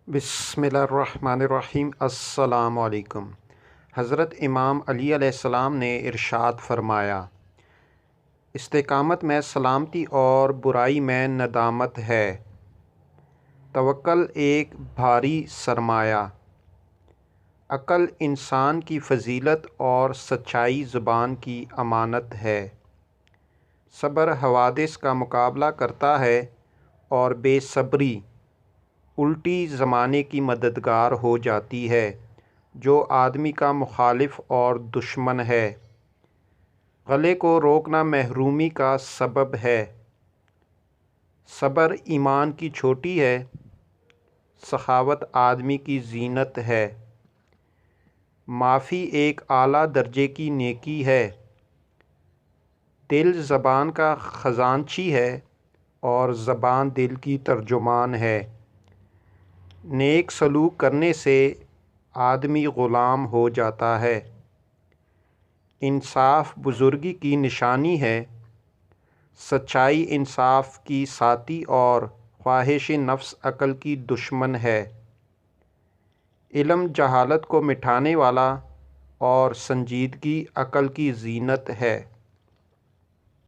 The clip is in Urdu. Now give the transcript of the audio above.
بسم اللہ الرحمن الرحیم۔ السلام علیکم۔ حضرت امام علی علیہ السلام نے ارشاد فرمایا، استقامت میں سلامتی اور برائی میں ندامت ہے۔ توکل ایک بھاری سرمایہ۔ عقل انسان کی فضیلت اور سچائی زبان کی امانت ہے۔ صبر حوادث کا مقابلہ کرتا ہے اور بے صبری الٹی زمانے کی مددگار ہو جاتی ہے جو آدمی کا مخالف اور دشمن ہے۔ غلے کو روکنا محرومی کا سبب ہے۔ صبر ایمان کی چوٹی ہے۔ سخاوت آدمی کی زینت ہے۔ معافی ایک اعلیٰ درجے کی نیکی ہے۔ دل زبان کا خزانچی ہے اور زبان دل کی ترجمان ہے۔ نیک سلوک کرنے سے آدمی غلام ہو جاتا ہے۔ انصاف بزرگی کی نشانی ہے۔ سچائی انصاف کی ساتھی اور خواہش نفس عقل کی دشمن ہے۔ علم جہالت کو مٹانے والا اور سنجیدگی عقل کی زینت ہے۔